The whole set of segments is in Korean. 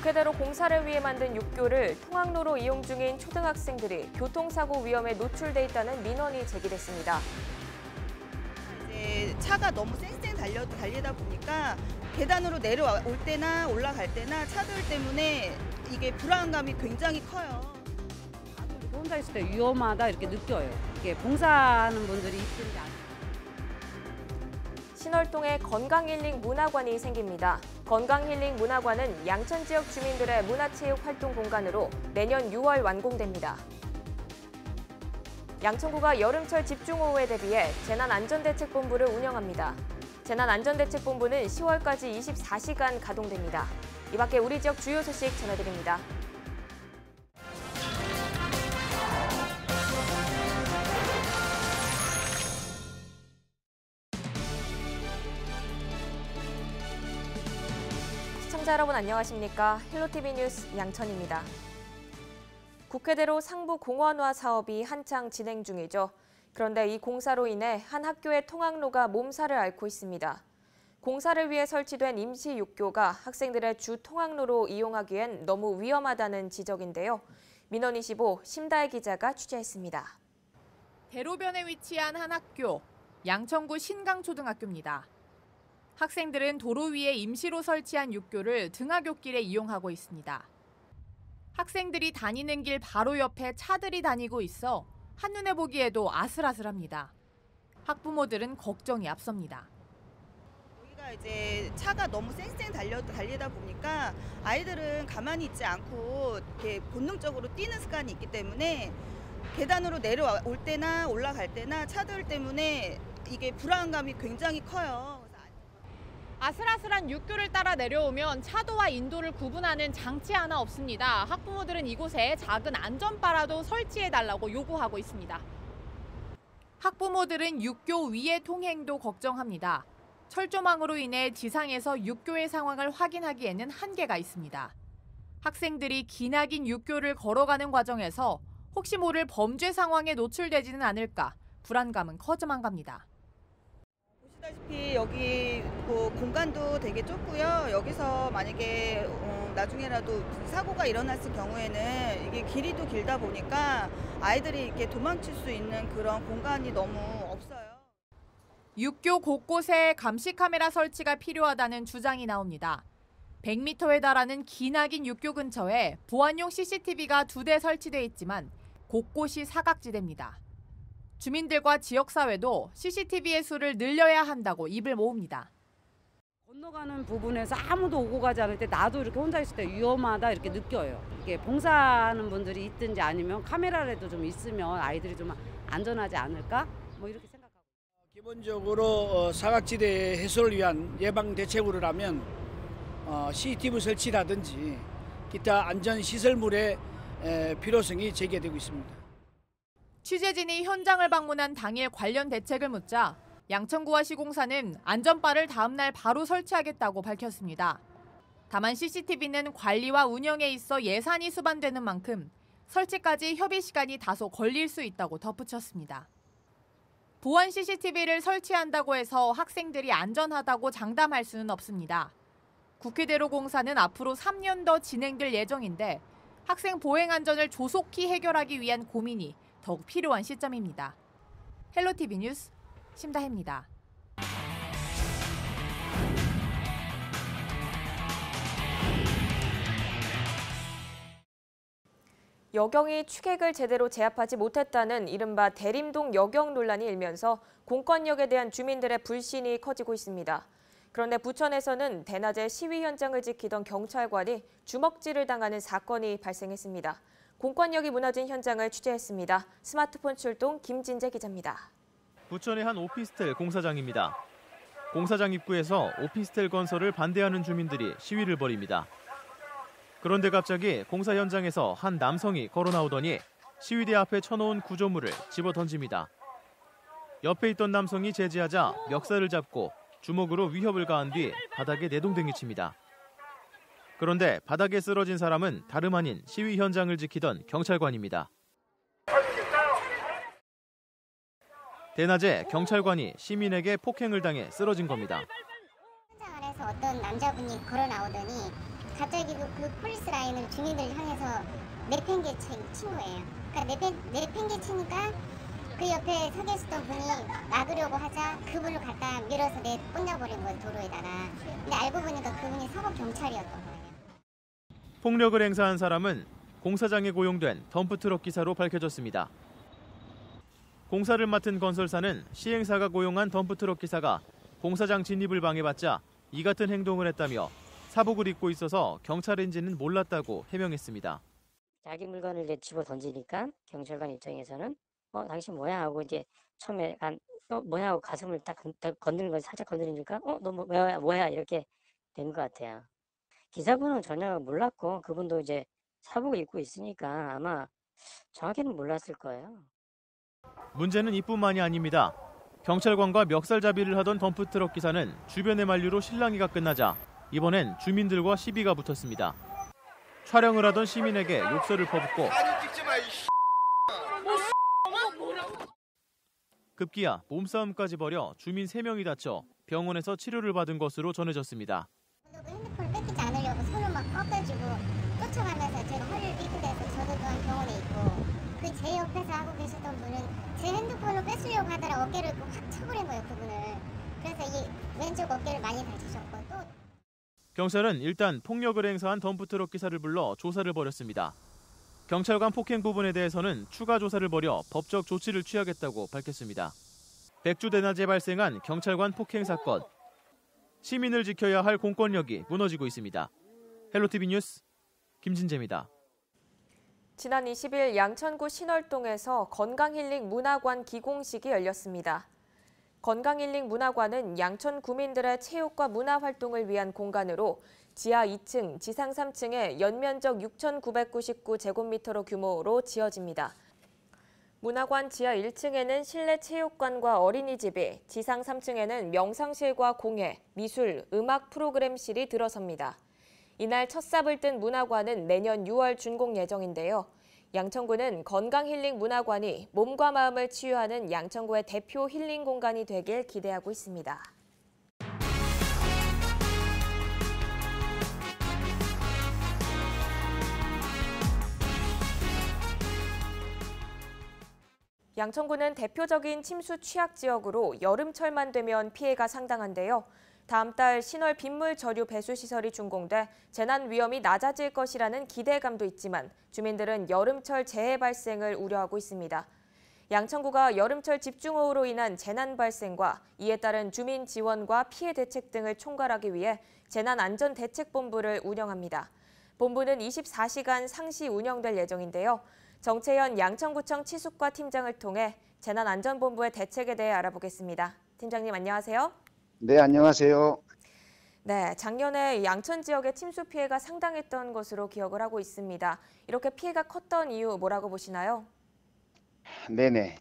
국회대로 공사를 위해 만든 육교를 통학로로 이용 중인 초등학생들이 교통사고 위험에 노출돼 있다는 민원이 제기됐습니다. 이제 차가 너무 쌩쌩 달리다 보니까 계단으로 내려올 때나 올라갈 때나 차들 때문에 이게 불안감이 굉장히 커요. 혼자 있을 때 위험하다 이렇게 느껴요. 이게 봉사하는 분들이 있든지 안. 신월동에 건강힐링 문화관이 생깁니다. 건강힐링 문화관은 양천 지역 주민들의 문화체육 활동 공간으로 내년 6월 완공됩니다. 양천구가 여름철 집중호우에 대비해 재난안전대책본부를 운영합니다. 재난안전대책본부는 10월까지 24시간 가동됩니다. 이 밖에 우리 지역 주요 소식 전해드립니다. 시청자 여러분 안녕하십니까? 헬로티비 뉴스 양천입니다. 국회대로 상부 공원화 사업이 한창 진행 중이죠. 그런데 이 공사로 인해 한 학교의 통학로가 몸살을 앓고 있습니다. 공사를 위해 설치된 임시 육교가 학생들의 주 통학로로 이용하기엔 너무 위험하다는 지적인데요. 민원25 심다혜 기자가 취재했습니다. 대로변에 위치한 한 학교, 양천구 신강초등학교입니다. 학생들은 도로 위에 임시로 설치한 육교를 등하굣길에 이용하고 있습니다. 학생들이 다니는 길 바로 옆에 차들이 다니고 있어 한눈에 보기에도 아슬아슬합니다. 학부모들은 걱정이 앞섭니다. 여기가 이제 차가 너무 쌩쌩 달리다 보니까 아이들은 가만히 있지 않고 이렇게 본능적으로 뛰는 습관이 있기 때문에 계단으로 내려올 때나 올라갈 때나 차들 때문에 이게 불안감이 굉장히 커요. 아슬아슬한 육교를 따라 내려오면 차도와 인도를 구분하는 장치 하나 없습니다. 학부모들은 이곳에 작은 안전바라도 설치해달라고 요구하고 있습니다. 학부모들은 육교 위의 통행도 걱정합니다. 철조망으로 인해 지상에서 육교의 상황을 확인하기에는 한계가 있습니다. 학생들이 기나긴 육교를 걸어가는 과정에서 혹시 모를 범죄 상황에 노출되지는 않을까 불안감은 커져만 갑니다. 보시다시피 여기 공간도 되게 좁고요. 여기서 만약에 나중에라도 사고가 일어났을 경우에는 이게 길이도 길다 보니까 아이들이 이렇게 도망칠 수 있는 그런 공간이 너무 없어요. 육교 곳곳에 감시 카메라 설치가 필요하다는 주장이 나옵니다. 100m에 달하는 기나긴 육교 근처에 보안용 CCTV가 2대 설치돼 있지만 곳곳이 사각지대입니다. 주민들과 지역사회도 CCTV의 수를 늘려야 한다고 입을 모읍니다. 건너가는 부분에서 아무도 오고 가지 않을 때 나도 이렇게 혼자 있을 때 위험하다 이렇게 느껴요. 이게 봉사하는 분들이 있든지 아니면 카메라라도 좀 있으면 아이들이 좀 안전하지 않을까? 뭐 이렇게 생각하고. 기본적으로 사각지대 해소를 위한 예방 대책으로라면 CCTV 설치라든지 기타 안전시설물의 필요성이 제기되고 있습니다. 취재진이 현장을 방문한 당일 관련 대책을 묻자 양천구와 시공사는 안전바를 다음 날 바로 설치하겠다고 밝혔습니다. 다만 CCTV는 관리와 운영에 있어 예산이 수반되는 만큼 설치까지 협의 시간이 다소 걸릴 수 있다고 덧붙였습니다. 보안 CCTV를 설치한다고 해서 학생들이 안전하다고 장담할 수는 없습니다. 국회대로 공사는 앞으로 3년 더 진행될 예정인데 학생 보행 안전을 조속히 해결하기 위한 고민이 더욱 필요한 시점입니다. 헬로티비 뉴스 심다혜입니다. 여경이 취객을 제대로 제압하지 못했다는 이른바 대림동 여경 논란이 일면서 공권력에 대한 주민들의 불신이 커지고 있습니다. 그런데 부천에서는 대낮에 시위 현장을 지키던 경찰관이 주먹질을 당하는 사건이 발생했습니다. 공권력이 무너진 현장을 취재했습니다. 스마트폰 출동 김진재 기자입니다. 부천의 한 오피스텔 공사장입니다. 공사장 입구에서 오피스텔 건설을 반대하는 주민들이 시위를 벌입니다. 그런데 갑자기 공사 현장에서 한 남성이 걸어 나오더니 시위대 앞에 쳐놓은 구조물을 집어 던집니다. 옆에 있던 남성이 제지하자 멱살을 잡고 주먹으로 위협을 가한 뒤 바닥에 내동댕이 칩니다. 그런데 바닥에 쓰러진 사람은 다름 아닌 시위 현장을 지키던 경찰관입니다. 대낮에 경찰관이 시민에게 폭행을 당해 쓰러진 겁니다. 현장 안에서 어떤 남자분이 걸어 나오더니 갑자기 그 폴리스 라인을 주민들 향해서 내팽개 친 거예요. 그러니까 내팽개 치니까 그 옆에 서 계셨던 분이 막으려고 하자 그분을 갖다 밀어서 꽂아버린 거예요, 도로에다가. 근데 알고 보니까 그분이 서구 경찰이었던 거예요. 폭력을 행사한 사람은 공사장에 고용된 덤프트럭 기사로 밝혀졌습니다. 공사를 맡은 건설사는 시행사가 고용한 덤프트럭 기사가 공사장 진입을 방해받자 이 같은 행동을 했다며 사복을 입고 있어서 경찰인지는 몰랐다고 해명했습니다. 자기 물건을 이제 집어 던지니까 경찰관 입장에서는 당신 뭐야 하고 이제 처음에 뭐야 하고 가슴을 딱 건드는 거 살짝 건드리니까 너 뭐야 이렇게 된 것 같아요. 기사분은 전혀 몰랐고 그분도 이제 사복을 입고 있으니까 아마 정확히는 몰랐을 거예요. 문제는 이뿐만이 아닙니다. 경찰관과 멱살잡이를 하던 덤프트럭 기사는 주변의 만류로 실랑이가 끝나자 이번엔 주민들과 시비가 붙었습니다. 촬영을 하던 시민에게 욕설을 퍼붓고 급기야 몸싸움까지 벌여 주민 3명이 다쳐 병원에서 치료를 받은 것으로 전해졌습니다. 핸드폰을 뺏기지 않으려고 손을 막 꺾어주고 쫓아가면서 제가 허리를 삐끗 해서 저도 또한 병원에 있고 그 제 옆에서 하고 계셨던 분은 제 핸드폰을 뺏으려고 하다가 어깨를 확 쳐버린 거예요, 그분을. 그래서 이 왼쪽 어깨를 많이 다치셨고 또 경찰은 일단 폭력을 행사한 덤프트럭 기사를 불러 조사를 벌였습니다. 경찰관 폭행 부분에 대해서는 추가 조사를 벌여 법적 조치를 취하겠다고 밝혔습니다. 백주대낮에 발생한 경찰관 폭행 사건. 시민을 지켜야 할 공권력이 무너지고 있습니다. 헬로티비 뉴스 김진재입니다. 지난 20일 양천구 신월동에서 건강힐링 문화관 기공식이 열렸습니다. 건강힐링 문화관은 양천 구민들의 체육과 문화활동을 위한 공간으로 지하 2층, 지상 3층에 연면적 6,999제곱미터 규모로 지어집니다. 문화관 지하 1층에는 실내 체육관과 어린이집이, 지상 3층에는 명상실과 공예, 미술, 음악 프로그램실이 들어섭니다. 이날 첫 삽을 뜬 문화관은 내년 6월 준공 예정인데요. 양천구는 건강힐링 문화관이 몸과 마음을 치유하는 양천구의 대표 힐링 공간이 되길 기대하고 있습니다. 양천구는 대표적인 침수 취약 지역으로 여름철만 되면 피해가 상당한데요. 다음 달 신월 빗물 저류 배수 시설이 준공돼 재난 위험이 낮아질 것이라는 기대감도 있지만 주민들은 여름철 재해 발생을 우려하고 있습니다. 양천구가 여름철 집중호우로 인한 재난 발생과 이에 따른 주민 지원과 피해 대책 등을 총괄하기 위해 재난안전대책본부를 운영합니다. 본부는 24시간 상시 운영될 예정인데요. 정채현 양천구청 치수과 팀장을 통해 재난안전본부의 대책에 대해 알아보겠습니다. 팀장님 안녕하세요. 네, 안녕하세요. 네, 작년에 양천 지역의 침수 피해가 상당했던 것으로 기억을 하고 있습니다. 이렇게 피해가 컸던 이유 뭐라고 보시나요? 네네.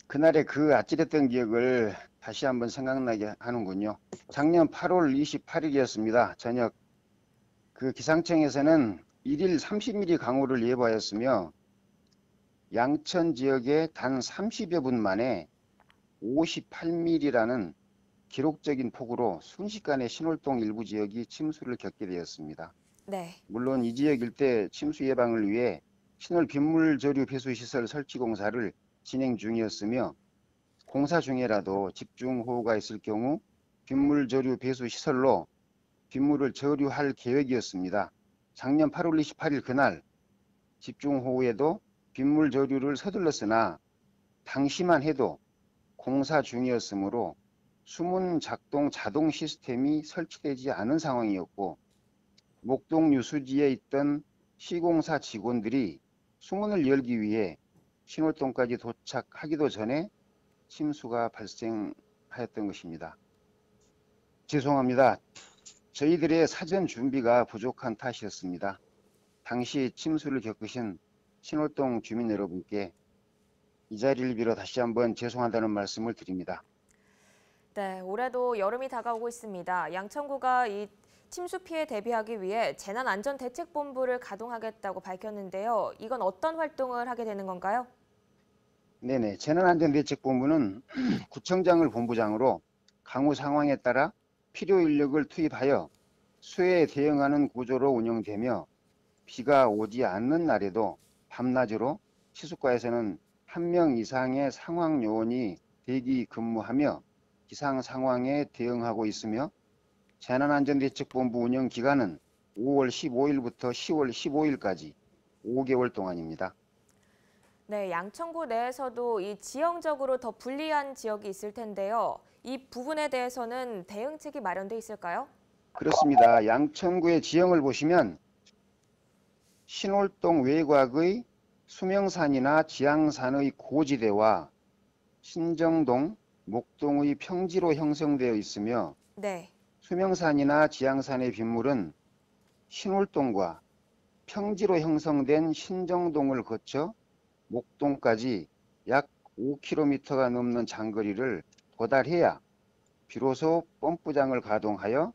그날의 그 아찔했던 기억을 다시 한번 생각나게 하는군요. 작년 8월 28일이었습니다. 저녁. 그 기상청에서는 1일 30mm 강우를 예보하였으며 양천 지역에 단 30여 분 만에 58mm라는 기록적인 폭우로 순식간에 신월동 일부 지역이 침수를 겪게 되었습니다. 네. 물론 이 지역 일대 침수 예방을 위해 신월 빗물 저류 배수 시설 설치 공사를 진행 중이었으며 공사 중에라도 집중호우가 있을 경우 빗물 저류 배수 시설로 빗물을 저류할 계획이었습니다. 작년 8월 28일 그날 집중호우에도 빗물 저류를 서둘렀으나 당시만 해도 공사 중이었으므로 수문 작동 자동 시스템이 설치되지 않은 상황이었고 목동 유수지에 있던 시공사 직원들이 수문을 열기 위해 신월동까지 도착하기도 전에 침수가 발생하였던 것입니다. 죄송합니다. 저희들의 사전 준비가 부족한 탓이었습니다. 당시 침수를 겪으신 신월동 주민 여러분께 이 자리를 빌어 다시 한번 죄송하다는 말씀을 드립니다. 네, 올해도 여름이 다가오고 있습니다. 양천구가 이 침수 피해 대비하기 위해 재난안전대책본부를 가동하겠다고 밝혔는데요. 이건 어떤 활동을 하게 되는 건가요? 네네. 재난안전대책본부는 구청장을 본부장으로 강우 상황에 따라 필요 인력을 투입하여 수해에 대응하는 구조로 운영되며 비가 오지 않는 날에도 밤낮으로 치수과에서는 1명 이상의 상황 요원이 대기 근무하며 기상 상황에 대응하고 있으며 재난안전대책본부 운영 기간은 5월 15일부터 10월 15일까지 5개월 동안입니다. 네, 양천구 내에서도 이 지형적으로 더 불리한 지역이 있을 텐데요. 이 부분에 대해서는 대응책이 마련돼 있을까요? 그렇습니다. 양천구의 지형을 보시면 신월동 외곽의 수명산이나 지향산의 고지대와 신정동, 목동의 평지로 형성되어 있으며 네. 수명산이나 지향산의 빗물은 신월동과 평지로 형성된 신정동을 거쳐 목동까지 약 5km가 넘는 장거리를 도달해야 비로소 펌프장을 가동하여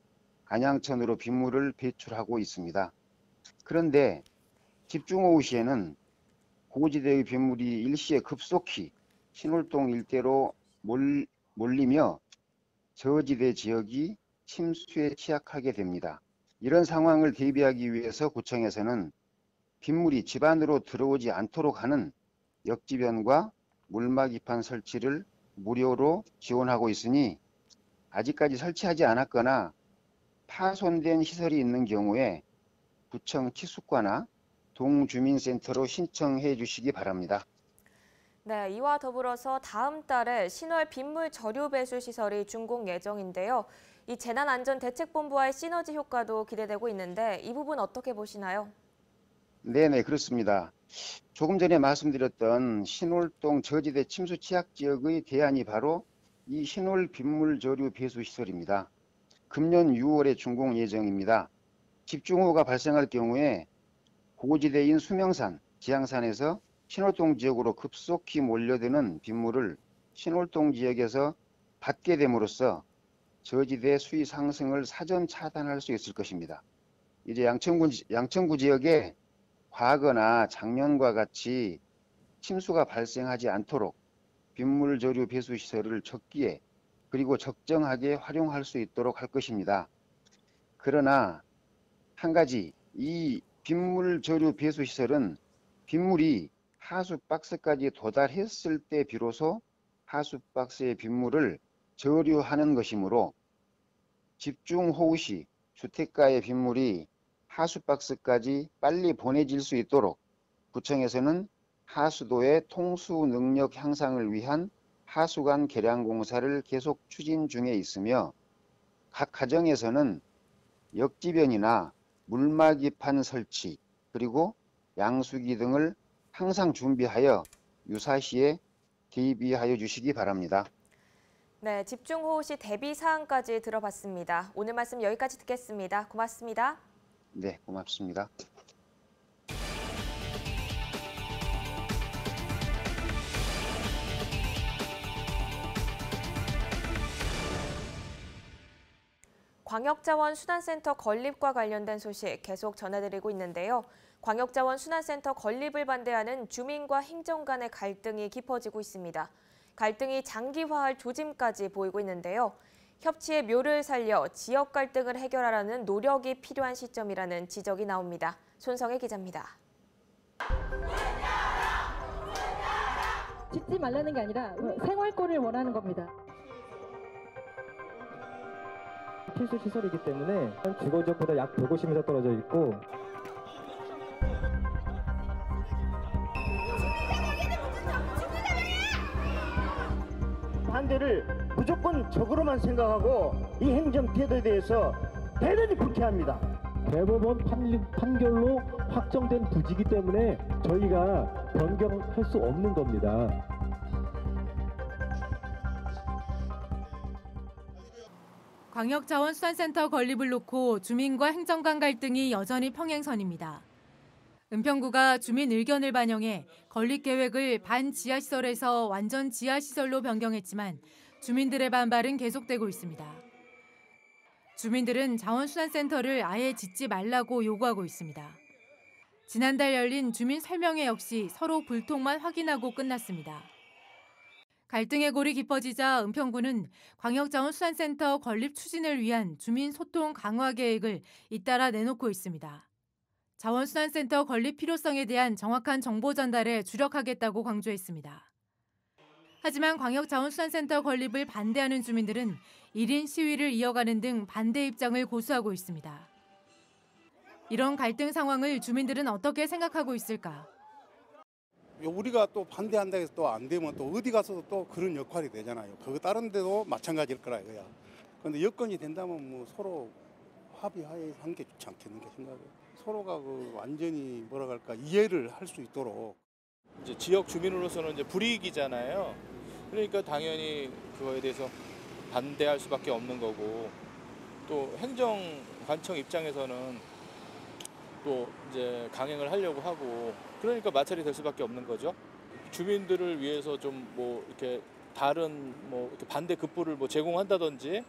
안양천으로 빗물을 배출하고 있습니다. 그런데 집중호우 시에는 고지대의 빗물이 일시에 급속히 신월동 일대로 몰리며 저지대 지역이 침수에 취약하게 됩니다. 이런 상황을 대비하기 위해서 구청에서는 빗물이 집 안으로 들어오지 않도록 하는 역지변과 물막 이판 설치를 무료로 지원하고 있으니 아직까지 설치하지 않았거나 파손된 시설이 있는 경우에 구청 치수과나 동주민센터로 신청해 주시기 바랍니다. 네, 이와 더불어서 다음 달에 신월 빗물 저류 배수 시설이 준공 예정인데요. 이 재난안전대책본부와의 시너지 효과도 기대되고 있는데 이 부분 어떻게 보시나요? 네네, 그렇습니다. 조금 전에 말씀드렸던 신월동 저지대 침수 취약 지역의 대안이 바로 이 신월 빗물 저류 배수 시설입니다. 금년 6월에 준공 예정입니다. 집중호우가 발생할 경우에 고지대인 수명산, 지향산에서 신월동 지역으로 급속히 몰려드는 빗물을 신월동 지역에서 받게 됨으로써 저지대 수위 상승을 사전 차단할 수 있을 것입니다. 이제 양천구 지역에 과거나 작년과 같이 침수가 발생하지 않도록 빗물 저류 배수 시설을 적기에 그리고 적정하게 활용할 수 있도록 할 것입니다. 그러나 한 가지, 이 빗물 저류 배수 시설은 빗물이 하수 박스까지 도달했을 때 비로소 하수 박스의 빗물을 저류하는 것이므로 집중호우 시 주택가의 빗물이 하수 박스까지 빨리 보내질 수 있도록 구청에서는 하수도의 통수 능력 향상을 위한 하수관 개량 공사를 계속 추진 중에 있으며 각 가정에서는 역지변이나 물막이판 설치 그리고 양수기 등을 항상 준비하여 유사시에 대비하여 주시기 바랍니다. 네, 집중호우 시 대비 사항까지 들어봤습니다. 오늘 말씀 여기까지 듣겠습니다. 고맙습니다. 네, 고맙습니다. 광역자원순환센터 건립과 관련된 소식 계속 전해드리고 있는데요. 광역자원순환센터 건립을 반대하는 주민과 행정 간의 갈등이 깊어지고 있습니다. 갈등이 장기화할 조짐까지 보이고 있는데요. 협치의 묘를 살려 지역 갈등을 해결하라는 노력이 필요한 시점이라는 지적이 나옵니다. 손성혜 기자입니다. 짓지 말라는 게 아니라 생활권을 원하는 겁니다. 필수 시설이기 때문에 주거 지역보다 약 150m 떨어져 있고 반대를 무조건 적으로만 생각하고 이 행정 태도에 대해서 대단히 불쾌합니다. 대법원 판결로 확정된 부지이기 때문에 저희가 변경할 수 없는 겁니다. 광역자원수산센터 건립을 놓고 주민과 행정관 갈등이 여전히 평행선입니다. 은평구가 주민 의견을 반영해 건립 계획을 반지하시설에서 완전 지하시설로 변경했지만 주민들의 반발은 계속되고 있습니다. 주민들은 자원순환센터를 아예 짓지 말라고 요구하고 있습니다. 지난달 열린 주민 설명회 역시 서로 불통만 확인하고 끝났습니다. 갈등의 골이 깊어지자 은평구는 광역자원수산센터 건립 추진을 위한 주민 소통 강화 계획을 잇따라 내놓고 있습니다. 자원수산센터 건립 필요성에 대한 정확한 정보 전달에 주력하겠다고 강조했습니다. 하지만 광역자원수산센터 건립을 반대하는 주민들은 1인 시위를 이어가는 등 반대 입장을 고수하고 있습니다. 이런 갈등 상황을 주민들은 어떻게 생각하고 있을까? 우리가 또 반대한다 해서 또 안 되면 또 어디 가서도 또 그런 역할이 되잖아요. 그거 다른 데도 마찬가지일 거라 이거야. 그런데 여건이 된다면 뭐 서로 합의하에 한 게 좋지 않겠는가 생각해요. 서로가 그 완전히 뭐라 할까 이해를 할 수 있도록. 이제 지역 주민으로서는 이제 불이익이잖아요. 그러니까 당연히 그거에 대해서 반대할 수밖에 없는 거고, 또 행정관청 입장에서는 또 이제 강행을 하려고 하고, 그러니까 마찰이 될 수밖에 없는 거죠. 주민들을 위해서 좀 뭐 이렇게 다른 뭐 이렇게 반대 급부를 뭐 제공한다든지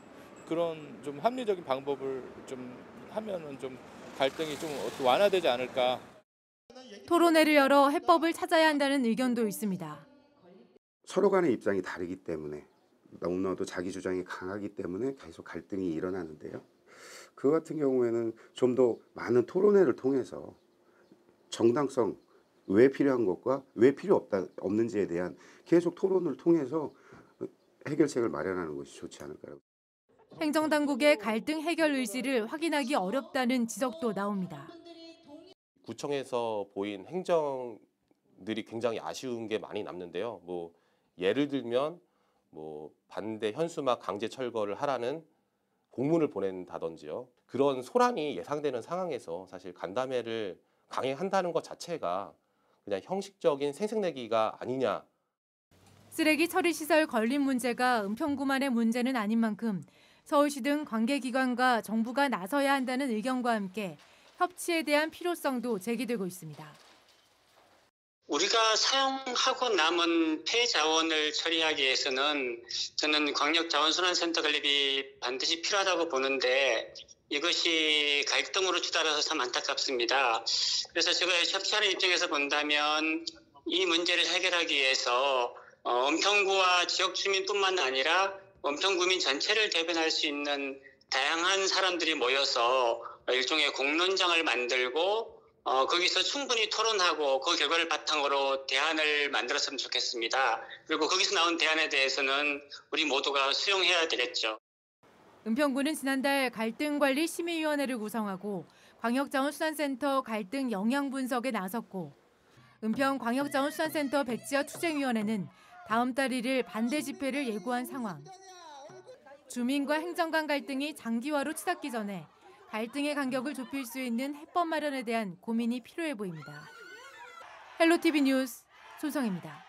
그런 좀 합리적인 방법을 좀 하면은 좀 갈등이 좀 완화되지 않을까. 토론회를 열어 해법을 찾아야 한다는 의견도 있습니다. 서로 간의 입장이 다르기 때문에 너무나도 자기 주장이 강하기 때문에 계속 갈등이 일어나는데요. 그 같은 경우에는 좀 더 많은 토론회를 통해서 정당성, 왜 필요한 것과 왜 필요 없는지에 대한 계속 토론을 통해서 해결책을 마련하는 것이 좋지 않을까요? 행정당국의 갈등 해결 의지를 확인하기 어렵다는 지적도 나옵니다. 구청에서 보인 행정들이 굉장히 아쉬운 게 많이 남는데요. 뭐 예를 들면 뭐 반대 현수막 강제 철거를 하라는 공문을 보낸다든지요. 그런 소란이 예상되는 상황에서 사실 간담회를 강행한다는 것 자체가 그냥 형식적인 생색내기가 아니냐. 쓰레기 처리 시설 건립 문제가 은평구만의 문제는 아닌 만큼 서울시 등 관계기관과 정부가 나서야 한다는 의견과 함께 협치에 대한 필요성도 제기되고 있습니다. 우리가 사용하고 남은 폐자원을 처리하기 위해서는 저는 광역자원순환센터 건립이 반드시 필요하다고 보는데 이것이 갈등으로 치달아서 참 안타깝습니다. 그래서 제가 협치하는 입장에서 본다면 이 문제를 해결하기 위해서 은평구와 지역 주민뿐만 아니라 은평구민 전체를 대변할 수 있는 다양한 사람들이 모여서 일종의 공론장을 만들고 거기서 충분히 토론하고 그 결과를 바탕으로 대안을 만들었으면 좋겠습니다. 그리고 거기서 나온 대안에 대해서는 우리 모두가 수용해야 되겠죠. 은평구는 지난달 갈등관리심의위원회를 구성하고 광역자원수산센터 갈등 영향 분석에 나섰고 은평광역자원수산센터 백지화 투쟁위원회는 다음 달 1일 반대 집회를 예고한 상황. 주민과 행정 간 갈등이 장기화로 치닫기 전에 갈등의 간격을 좁힐 수 있는 해법 마련에 대한 고민이 필요해 보입니다. 헬로티비 뉴스 손성입니다.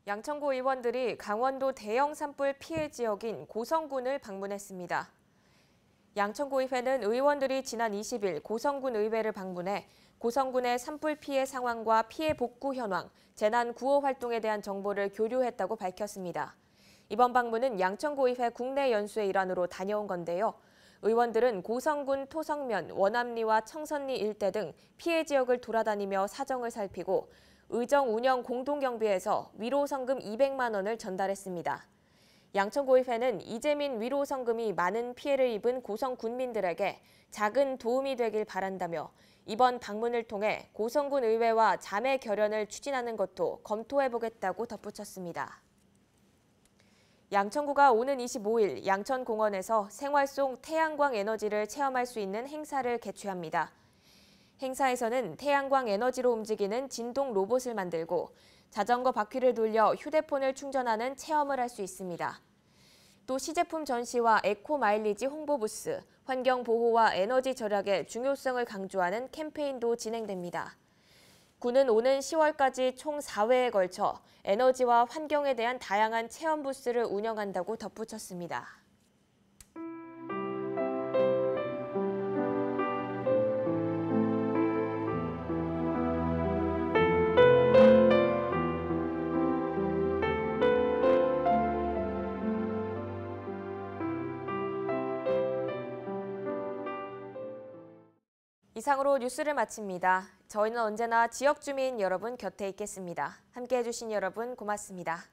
양천구 의원들이 강원도 대형 산불 피해 지역인 고성군을 방문했습니다. 양천구 의회는 의원들이 지난 20일 고성군 의회를 방문해 고성군의 산불 피해 상황과 피해 복구 현황, 재난 구호 활동에 대한 정보를 교류했다고 밝혔습니다. 이번 방문은 양천구 의회 국내 연수의 일환으로 다녀온 건데요. 의원들은 고성군 토성면, 원암리와 청선리 일대 등 피해 지역을 돌아다니며 사정을 살피고 의정 운영 공동경비에서 위로성금 200만 원을 전달했습니다. 양천구의회는 이재민 위로성금이 많은 피해를 입은 고성 군민들에게 작은 도움이 되길 바란다며 이번 방문을 통해 고성군 의회와 자매 결연을 추진하는 것도 검토해보겠다고 덧붙였습니다. 양천구가 오는 25일 양천공원에서 생활 속 태양광 에너지를 체험할 수 있는 행사를 개최합니다. 행사에서는 태양광 에너지로 움직이는 진동 로봇을 만들고 자전거 바퀴를 돌려 휴대폰을 충전하는 체험을 할 수 있습니다. 또 시제품 전시와 에코 마일리지 홍보 부스, 환경 보호와 에너지 절약의 중요성을 강조하는 캠페인도 진행됩니다. 구는 오는 10월까지 총 4회에 걸쳐 에너지와 환경에 대한 다양한 체험 부스를 운영한다고 덧붙였습니다. 이상으로 뉴스를 마칩니다. 저희는 언제나 지역 주민 여러분 곁에 있겠습니다. 함께해 주신 여러분 고맙습니다.